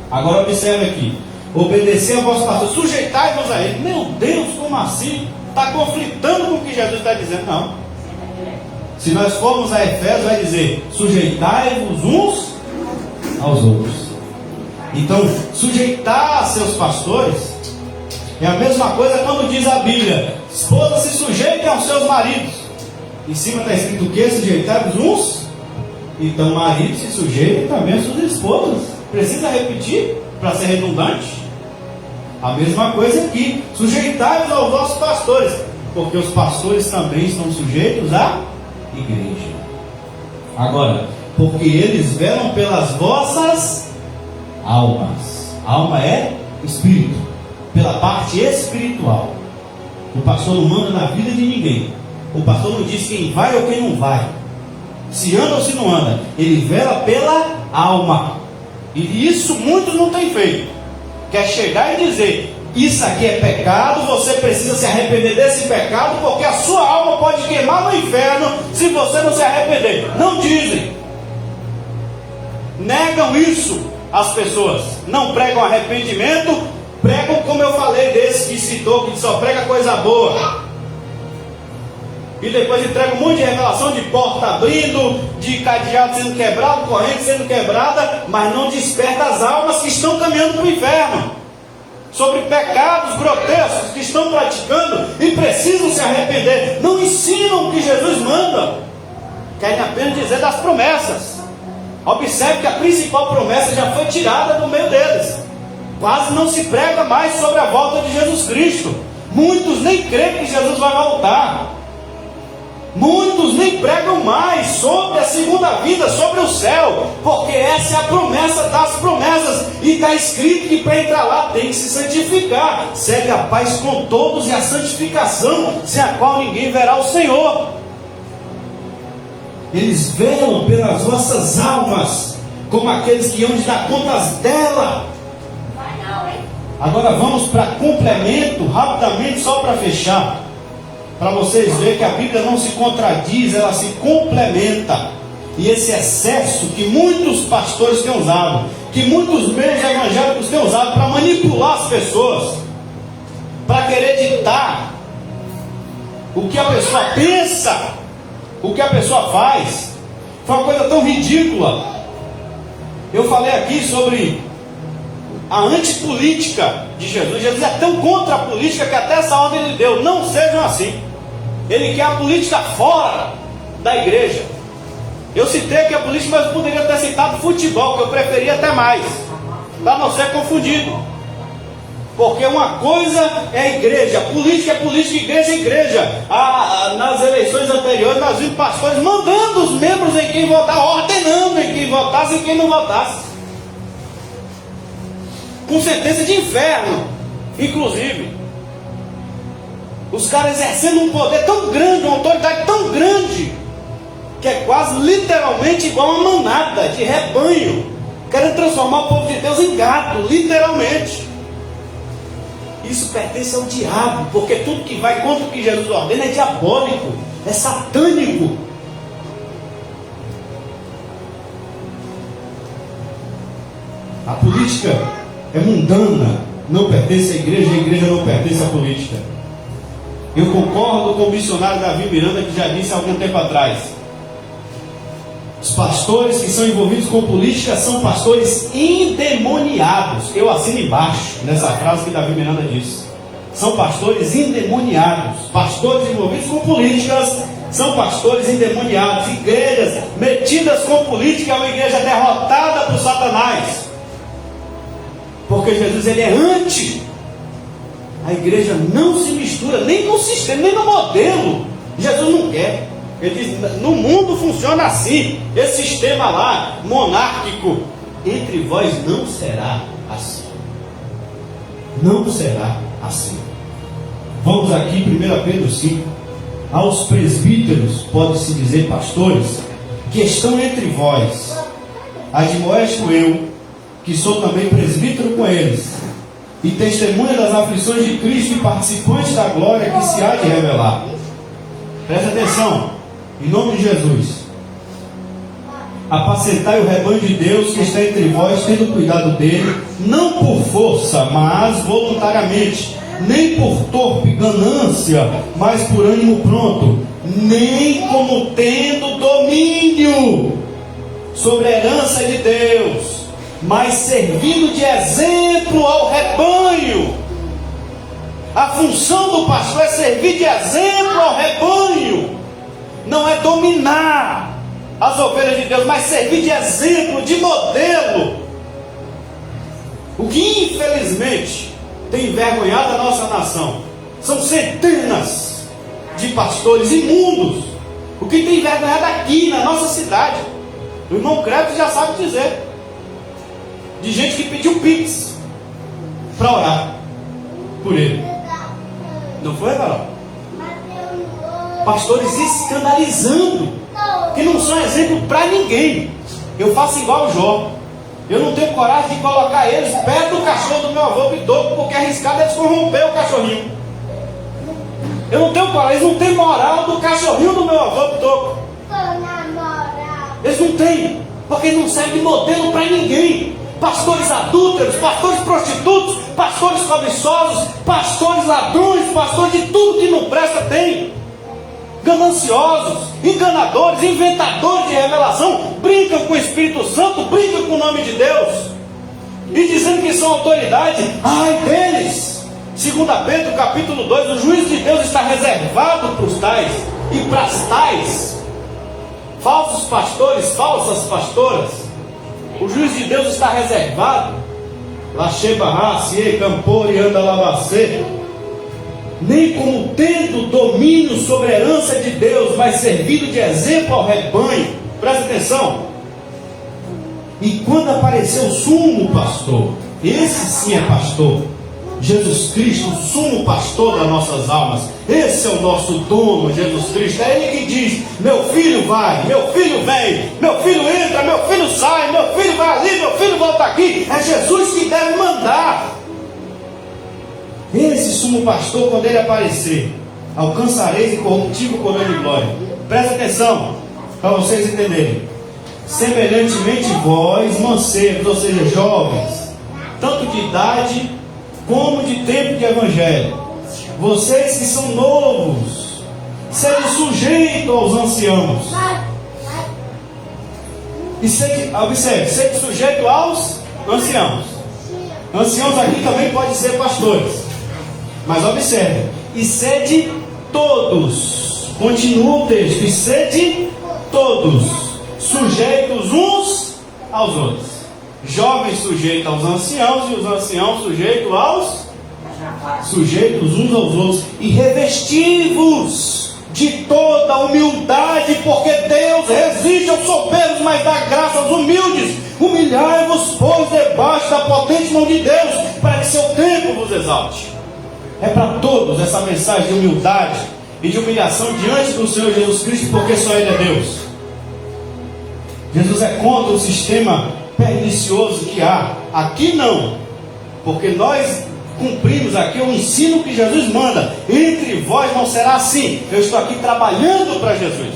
Agora observe aqui. Obedecer a vosso pastor, sujeitai-vos a ele. Meu Deus, como assim? Está conflitando com o que Jesus está dizendo? Não. Se nós formos a Efésios, vai dizer: sujeitai-vos uns aos outros. Então, sujeitar a seus pastores é a mesma coisa quando diz a Bíblia: esposas se sujeitem aos seus maridos. Em cima está escrito o que? Sujeitai-vos uns. Então, maridos se sujeitem também às suas esposas. Precisa repetir para ser redundante? A mesma coisa aqui: sujeitai-vos aos vossos pastores, porque os pastores também estão sujeitos à igreja. Agora, porque eles velam pelas vossas almas. Alma é espírito, pela parte espiritual. O pastor não manda na vida de ninguém. O pastor não diz quem vai ou quem não vai, se anda ou se não anda. Ele vela pela alma. E isso muitos não têm feito. Quer chegar e dizer: isso aqui é pecado, você precisa se arrepender desse pecado, porque a sua alma pode queimar no inferno se você não se arrepender. Não dizem. Negam isso as pessoas. Não pregam arrependimento, pregam, como eu falei desse que citou, que só prega coisa boa. E depois entrega um monte de revelação de porta abrindo, de cadeado sendo quebrado, corrente sendo quebrada, mas não desperta as almas que estão caminhando para o inferno, sobre pecados grotescos que estão praticando e precisam se arrepender. Não ensinam o que Jesus manda, querem apenas dizer das promessas. Observe que a principal promessa já foi tirada do meio deles. Quase não se prega mais sobre a volta de Jesus Cristo. Muitos nem creem que Jesus vai voltar. Muitos nem pregam mais sobre a segunda vida, sobre o céu, porque essa é a promessa das promessas, e está escrito que para entrar lá tem que se santificar. Segue a paz com todos e a santificação, sem a qual ninguém verá o Senhor. Eles velam pelas vossas almas, como aqueles que hão de dar contas dela. Agora vamos para complemento, rapidamente, só para fechar, para vocês verem que a Bíblia não se contradiz, ela se complementa. E esse excesso que muitos pastores têm usado, que muitos meios evangélicos têm usado para manipular as pessoas, para querer ditar o que a pessoa pensa, o que a pessoa faz, foi uma coisa tão ridícula. Eu falei aqui sobre a antipolítica de Jesus. Jesus é tão contra a política que até essa ordem ele deu: não sejam assim. Ele quer a política fora da igreja. Eu citei aqui a política, mas eu poderia ter citado futebol, que eu preferia até mais, para não ser confundido. Porque uma coisa é a igreja, política é política, igreja é igreja. Nas eleições anteriores nós vimos pastores mandando os membros em quem votar, ordenando em quem votasse e em quem não votasse, com sentença de inferno, inclusive. Os caras exercendo um poder tão grande, uma autoridade tão grande, que é quase literalmente igual a uma manada de rebanho, querem transformar o povo de Deus em gado, literalmente. Isso pertence ao diabo, porque tudo que vai contra o que Jesus ordena é diabólico, é satânico. A política é mundana, não pertence à igreja, a igreja não pertence à política. Eu concordo com o missionário Davi Miranda, que já disse há algum tempo atrás: os pastores que são envolvidos com política são pastores endemoniados. Eu assino embaixo nessa frase que Davi Miranda disse. São pastores endemoniados. Pastores envolvidos com políticas são pastores endemoniados. Igrejas metidas com política é uma igreja derrotada por Satanás, porque Jesus ele é anti. A igreja não se mistura nem no sistema, nem no modelo. Jesus não quer. Ele diz: no mundo funciona assim, esse sistema lá, monárquico. Entre vós não será assim. Não será assim. Vamos aqui, 1 Pedro 5. Aos presbíteros, pode-se dizer pastores, que estão entre vós, admoesto eu, que sou também presbítero com eles, e testemunha das aflições de Cristo e participante da glória que se há de revelar. Presta atenção, em nome de Jesus. Apacentai o rebanho de Deus que está entre vós, tendo cuidado dele, não por força, mas voluntariamente, nem por torpe ganância, mas por ânimo pronto, nem como tendo domínio sobre a herança de Deus, mas servindo de exemplo ao rebanho. A função do pastor é servir de exemplo ao rebanho, não é dominar as ovelhas de Deus, mas servir de exemplo, de modelo. O que infelizmente tem envergonhado a nossa nação são centenas de pastores imundos. O que tem envergonhado aqui na nossa cidade, o irmão Creto já sabe dizer, de gente que pediu pix para orar por ele. Não foi, Carol? Pastores escandalizando, que não são exemplo para ninguém. Eu faço igual o Jó. Eu não tenho coragem de colocar eles perto do cachorro do meu avô Pitoco, porque arriscado é descorromper o cachorrinho. Eu não tenho coragem, eles não têm moral do cachorrinho do meu avô Pitoco. Eles não têm, porque eles não servem de modelo para ninguém. Pastores adúlteros, pastores prostitutos, pastores cobiçosos, pastores ladrões, pastores de tudo que não presta tem. Gananciosos, enganadores, inventadores de revelação, brincam com o Espírito Santo, brincam com o nome de Deus, e dizendo que são autoridade. Ai deles! 2 Pedro capítulo 2, o juízo de Deus está reservado para os tais e para as tais falsos pastores, falsas pastoras. O juízo de Deus está reservado. Nem como tendo domínio sobre a herança de Deus, mas servindo de exemplo ao rebanho. Presta atenção. E quando apareceu o sumo pastor, esse sim é pastor, Jesus Cristo, o sumo pastor das nossas almas, esse é o nosso dono, Jesus Cristo. É Ele que diz: meu filho vai, meu filho vem, meu filho entra, meu filho sai, meu filho vai ali, meu filho volta aqui. É Jesus que deve mandar. Esse sumo pastor, quando ele aparecer, alcançareis incorruptível coroa de glória. Presta atenção, para vocês entenderem. Semelhantemente vós, mancebos, ou seja, jovens, tanto de idade como de tempo de evangelho, vocês que são novos, sejam sujeitos aos anciãos. E observe, sejam sujeitos aos anciãos. Anciãos aqui também pode ser pastores. Mas observe, e sede todos, continua o texto, e sede todos, sujeitos uns aos outros. Jovens sujeitos aos anciãos, e os anciãos sujeitos uns aos outros, e revestivos de toda humildade, porque Deus resiste aos soberbos, mas dá graça aos humildes. Humilhai-vos, pois, debaixo da potente mão de Deus, para que seu tempo vos exalte. É para todos essa mensagem de humildade e de humilhação diante do Senhor Jesus Cristo, porque só Ele é Deus. Jesus é contra o sistema pernicioso que há. Aqui não, porque nós cumprimos aqui o ensino que Jesus manda. Entre vós não será assim. Eu estou aqui trabalhando para Jesus,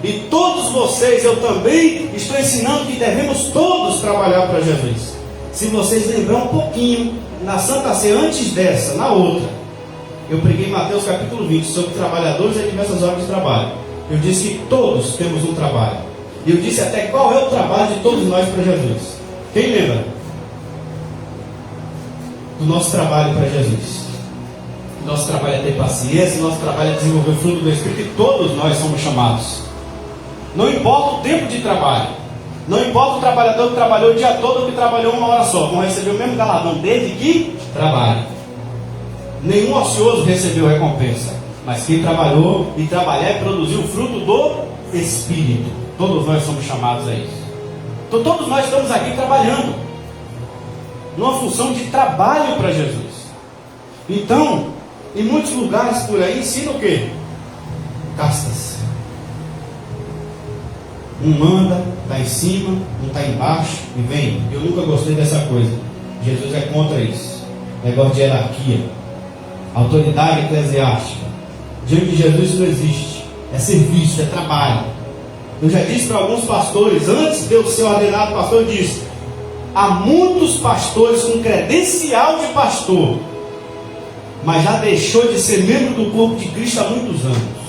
e todos vocês, eu também estou ensinando que devemos todos trabalhar para Jesus. Se vocês lembrar um pouquinho, na Santa Ceia, antes dessa, na outra, eu preguei em Mateus capítulo 20 sobre trabalhadores e diversas horas de trabalho. Eu disse que todos temos um trabalho, e eu disse até qual é o trabalho de todos nós para Jesus. Quem lembra do nosso trabalho para Jesus? Nosso trabalho é ter paciência, nosso trabalho é desenvolver o fruto do Espírito, e todos nós somos chamados. Não importa o tempo de trabalho, não importa o trabalhador que trabalhou o dia todo ou que trabalhou uma hora só, vão receber o mesmo galardão desde que trabalhe. Nenhum ocioso recebeu recompensa, mas quem trabalhou, e trabalhar é produzir o fruto do Espírito. Todos nós somos chamados a isso. Então todos nós estamos aqui trabalhando numa função de trabalho para Jesus. Então, Em muitos lugares por aí ensina o quê? Castas. Um manda, está em cima, um está embaixo e vem. Eu nunca gostei dessa coisa. Jesus é contra isso. Negócio de hierarquia, autoridade eclesiástica. Diante de Jesus isso não existe. É serviço, é trabalho. Eu já disse para alguns pastores, antes de eu ser ordenado pastor, eu disse: há muitos pastores com credencial de pastor, mas já deixou de ser membro do corpo de Cristo há muitos anos.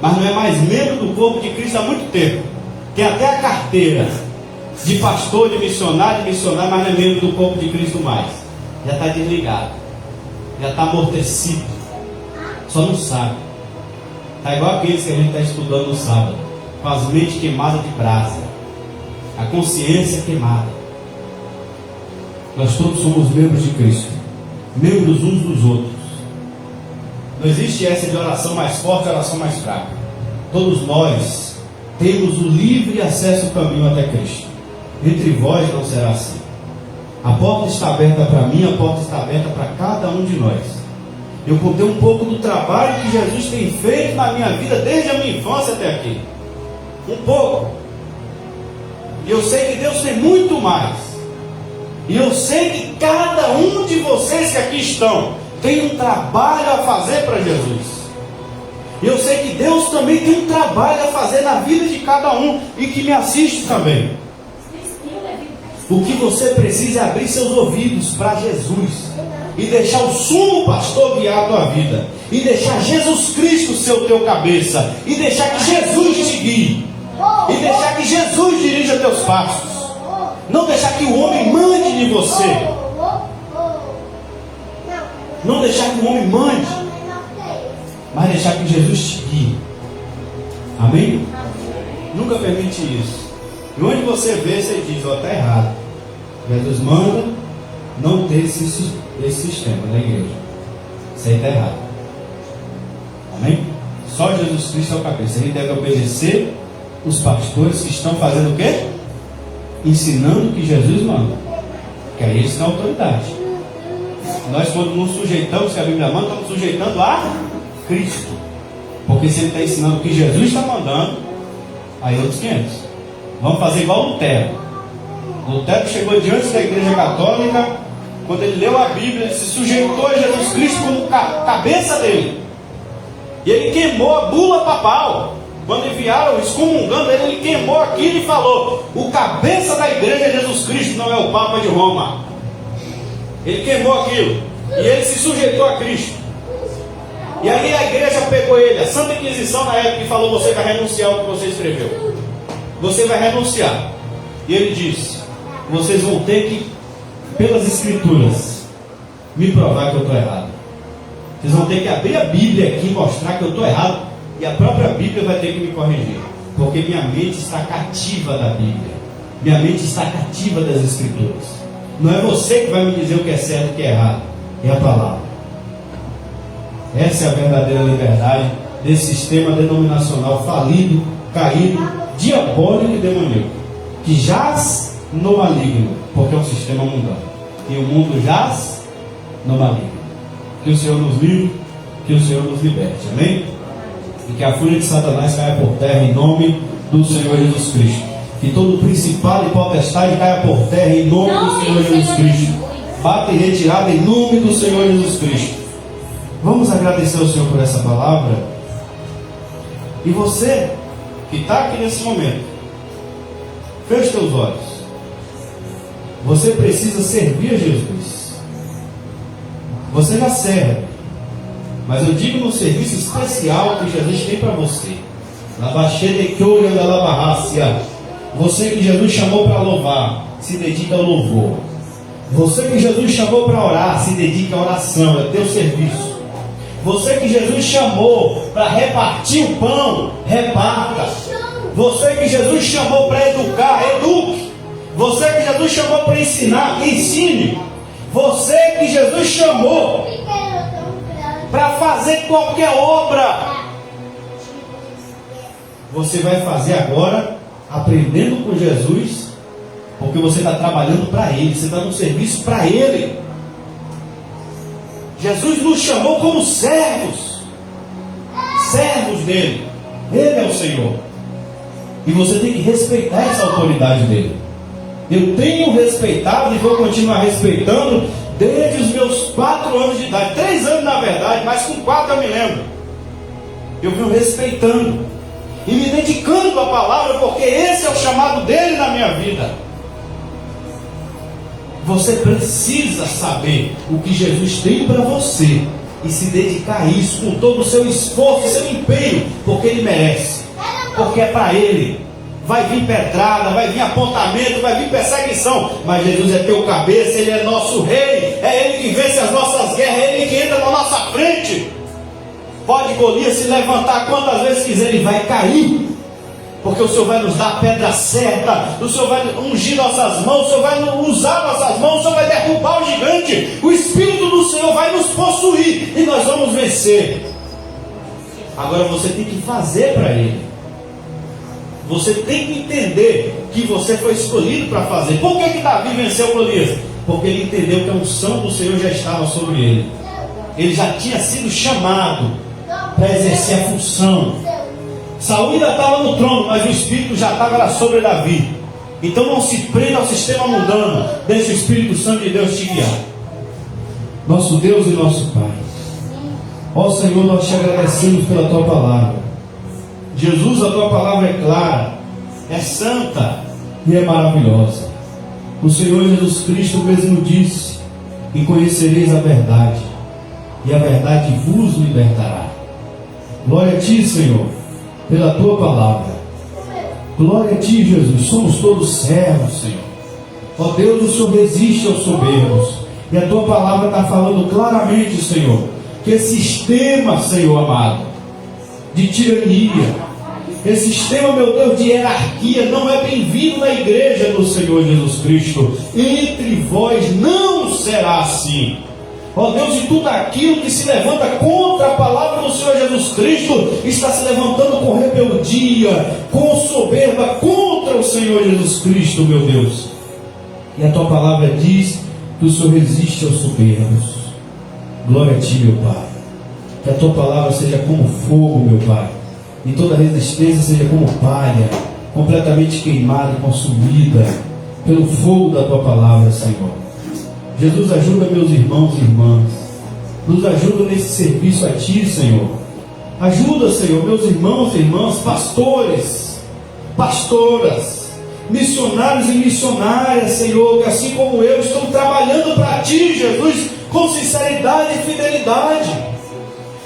Mas não é mais membro do corpo de Cristo há muito tempo. Tem até a carteira de pastor, de missionário, mas não é membro do corpo de Cristo mais. Já está desligado, já está amortecido, só não sabe. Está igual aqueles que a gente está estudando no sábado, com as mentes queimadas de brasa, a consciência queimada. Nós todos somos membros de Cristo, membros uns dos outros. Não existe essa de oração mais forte e oração mais fraca. Todos nós temos o livre acesso ao caminho até Cristo. Entre vós não será assim. A porta está aberta para mim, a porta está aberta para cada um de nós. Eu contei um pouco do trabalho que Jesus tem feito na minha vida desde a minha infância até aqui. Um pouco. E eu sei que Deus tem muito mais. E eu sei que cada um de vocês que aqui estão tem um trabalho a fazer para Jesus. E eu sei que Deus também tem um trabalho a fazer na vida de cada um e que me assiste também. O que você precisa é abrir seus ouvidos para Jesus e deixar o sumo pastor guiar a tua vida, e deixar Jesus Cristo ser o teu cabeça, e deixar que Jesus te guie, e deixar que Jesus dirija teus passos. Não deixar que o homem mande de você. Não deixar que o homem mande, mas deixar que Jesus te guie. Amém? Nunca permite isso. E onde você vê, você diz: ó, está errado. Jesus manda não ter esse sistema na igreja. Isso aí está errado. Amém? Só Jesus Cristo é o cabeça. A gente deve obedecer os pastores que estão fazendo o quê? Ensinando o que Jesus manda. Que aí eles têm autoridade. Nós, quando nos sujeitamos, que a Bíblia manda, estamos sujeitando a Cristo. Porque se ele está ensinando o que Jesus está mandando, aí outros 500. Vamos fazer igual Lutero. Lutero chegou diante da Igreja Católica, quando ele leu a Bíblia, ele se sujeitou a Jesus Cristo como cabeça dele. E ele queimou a bula papal. Quando enviaram excomungando ele, ele queimou aquilo e falou: o cabeça da igreja é Jesus Cristo, não é o Papa de Roma. Ele queimou aquilo. E ele se sujeitou a Cristo. E aí a igreja pegou ele, a Santa Inquisição na época, e falou: você vai renunciar ao que você escreveu. Você vai renunciar. E ele disse: vocês vão ter que, pelas escrituras, me provar que eu estou errado. Vocês vão ter que abrir a Bíblia aqui e mostrar que eu estou errado. E a própria Bíblia vai ter que me corrigir. Porque minha mente está cativa da Bíblia. Minha mente está cativa das escrituras. Não é você que vai me dizer o que é certo e o que é errado. É a palavra. Essa é a verdadeira liberdade desse sistema denominacional falido, caído, diabólico e demoníaco, que jaz no maligno, porque é um sistema mundano. E o mundo jaz no maligno. Que o Senhor nos livre, que o Senhor nos liberte. Amém? E que a fúria de Satanás caia por terra em nome do Senhor Jesus Cristo. Que todo principado e potestade caia por terra em nome do Senhor Jesus Cristo. Bata e retirada em nome do Senhor Jesus Cristo. Vamos agradecer ao Senhor por essa palavra. E você que está aqui nesse momento, feche teus olhos. Você precisa servir a Jesus. Você já serve, mas eu digo no serviço especial que Jesus tem para você. Você que Jesus chamou para louvar, se dedica ao louvor. Você que Jesus chamou para orar, se dedica à oração, é teu serviço. Você que Jesus chamou para repartir o pão, reparta. Você que Jesus chamou para educar, eduque. Você que Jesus chamou para ensinar, ensine. Você que Jesus chamou para fazer qualquer obra, você vai fazer agora, aprendendo com Jesus, porque você está trabalhando para Ele, você está no serviço para Ele. Jesus nos chamou como servos. Servos dele. Ele é o Senhor. E você tem que respeitar essa autoridade dele. Eu tenho respeitado e vou continuar respeitando desde os meus 4 anos de idade. 3 anos na verdade, mas com 4 eu me lembro. Eu venho respeitando e me dedicando à palavra, porque esse é o chamado dele na minha vida. Você precisa saber o que Jesus tem para você e se dedicar a isso com todo o seu esforço, seu empenho, porque ele merece, porque é para ele. Vai vir pedrada, vai vir apontamento, vai vir perseguição, mas Jesus é teu cabeça, ele é nosso rei, é ele que vence as nossas guerras, é ele que entra na nossa frente. Pode Golias se levantar quantas vezes quiser, ele vai cair, porque o Senhor vai nos dar a pedra certa, o Senhor vai ungir nossas mãos, o Senhor vai usar nossas mãos, o Senhor vai derrubar o gigante, o Espírito do Senhor vai nos possuir e nós vamos vencer. Agora você tem que fazer para ele. Você tem que entender que você foi escolhido para fazer. Por que Davi venceu Golias? Porque ele entendeu que a unção do Senhor já estava sobre ele. Ele já tinha sido chamado para exercer a função. Saul ainda estava no trono, mas o Espírito já estava lá sobre Davi. Então não se prenda ao sistema mundano. Deixe o Espírito Santo de Deus te guiar. Nosso Deus e nosso Pai, ó Senhor, nós te agradecemos pela tua palavra. Jesus, a tua palavra é clara, é santa e é maravilhosa. O Senhor Jesus Cristo mesmo disse: e conhecereis a verdade, e a verdade vos libertará. Glória a ti, Senhor, pela tua palavra. Glória a ti, Jesus. Somos todos servos, Senhor. Ó Deus, o Senhor resiste aos soberbos, e a tua palavra está falando claramente, Senhor, que esse sistema, Senhor amado, de tirania, esse sistema, meu Deus, de hierarquia não é bem-vindo na igreja do Senhor Jesus Cristo. Entre vós não será assim. Ó Deus, e tudo aquilo que se levanta contra a palavra do Senhor Jesus Cristo está se levantando com rebeldia, com soberba contra o Senhor Jesus Cristo, meu Deus. E a tua palavra diz que o Senhor resiste aos soberbos. Glória a ti, meu Pai. Que a tua palavra seja como fogo, meu Pai, e toda resistência seja como palha, completamente queimada e consumida pelo fogo da tua palavra, Senhor. Jesus, ajuda meus irmãos e irmãs, nos ajuda nesse serviço a ti, Senhor. Ajuda, Senhor, meus irmãos e irmãs, pastores, pastoras, missionários e missionárias, Senhor, que assim como eu estão trabalhando para ti, Jesus, com sinceridade e fidelidade.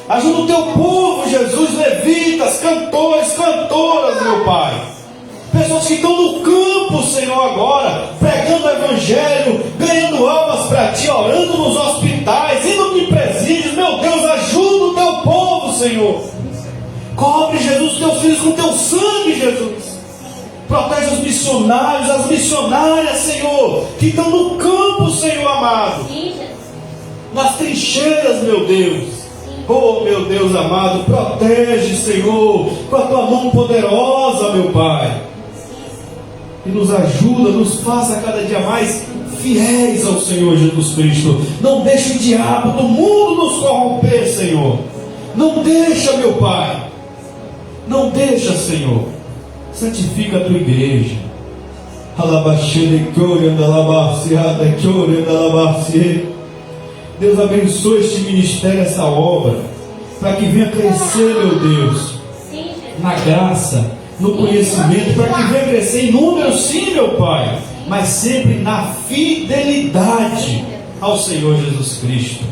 Ajuda o teu povo, Jesus, levitas, cantores, cantoras, meu Pai. Pessoas que estão no campo, Senhor, agora, pregando o Evangelho, ganhando almas para ti, orando nos hospitais, indo em presídios. Meu Deus, ajuda o teu povo, Senhor. Cobre, Jesus, os teus filhos com teu sangue, Jesus. Protege os missionários, as missionárias, Senhor, que estão no campo, Senhor amado. Nas trincheiras, meu Deus. Oh, meu Deus amado, protege, Senhor, com a tua mão poderosa, meu Pai. E nos ajuda, nos faça cada dia mais fiéis ao Senhor Jesus Cristo. Não deixe o diabo do mundo nos corromper, Senhor. Não deixa, meu Pai. Não deixa, Senhor. Santifica a tua igreja. Deus abençoe este ministério, essa obra, para que venha crescer, meu Deus, na graça, no conhecimento, para que venha crescer em número, sim, meu Pai, mas sempre na fidelidade ao Senhor Jesus Cristo.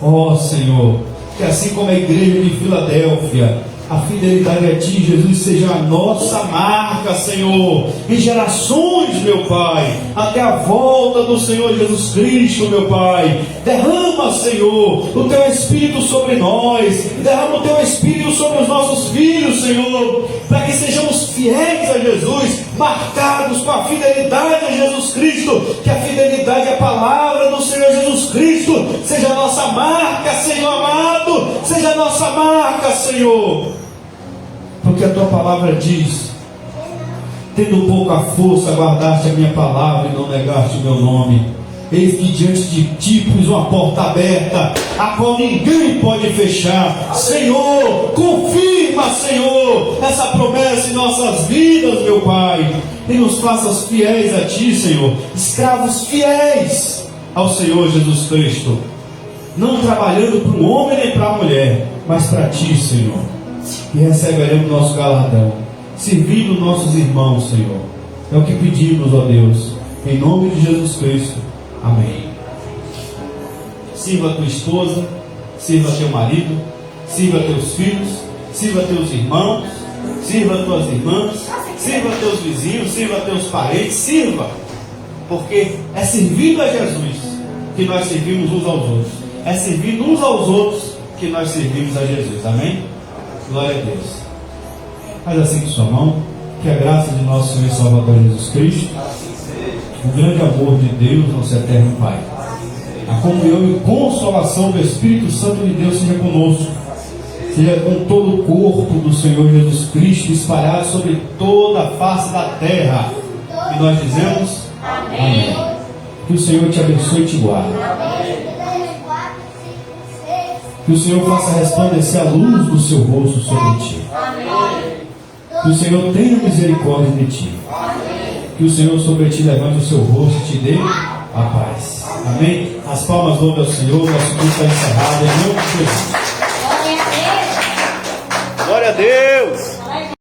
Ó Senhor, que assim como a igreja de Filadélfia, a fidelidade a ti, Jesus, seja a nossa marca, Senhor, em gerações, meu Pai, até a volta do Senhor Jesus Cristo, meu Pai. Derrama, Senhor, o teu Espírito sobre nós, derrama o teu Espírito sobre os nossos filhos, Senhor, para que sejamos fiéis a Jesus, marcados com a fidelidade a Jesus Cristo, que a fidelidade à palavra do Senhor Jesus Cristo seja a nossa marca, Senhor amado, seja a nossa marca, Senhor. Porque a tua palavra diz: tendo pouca força, guardaste a minha palavra e não negaste o meu nome. Eis que diante de ti pus uma porta aberta, a qual ninguém pode fechar. Senhor, confirma, Senhor, essa promessa em nossas vidas, meu Pai, e nos faças fiéis a ti, Senhor, escravos fiéis ao Senhor Jesus Cristo, não trabalhando para o homem nem para a mulher, mas para ti, Senhor, e receberemos nosso galardão, servindo nossos irmãos, Senhor. É o que pedimos, ó Deus, em nome de Jesus Cristo. Amém. Sirva a tua esposa, sirva teu marido, sirva teus filhos, sirva teus irmãos, sirva tuas irmãs, sirva teus vizinhos, sirva teus parentes, sirva, porque é servindo a Jesus que nós servimos uns aos outros, é servindo uns aos outros que nós servimos a Jesus. Amém? Glória a Deus. Faz assim com sua mão, que a graça de nosso Senhor e Salvador Jesus Cristo, o grande amor de Deus, nosso eterno Pai, a comunhão e consolação do Espírito Santo de Deus seja conosco, seja com todo o corpo do Senhor Jesus Cristo espalhado sobre toda a face da terra. E nós dizemos amém. Que o Senhor te abençoe e te guarde. Que o Senhor faça resplandecer a luz do seu rosto sobre ti. Que o Senhor tenha misericórdia de ti. Que o Senhor sobre ti levante o seu rosto e te dê a paz. Amém? As palmas louvam ao Senhor. Nosso culto está encerrado em nome de Jesus. Glória a Deus.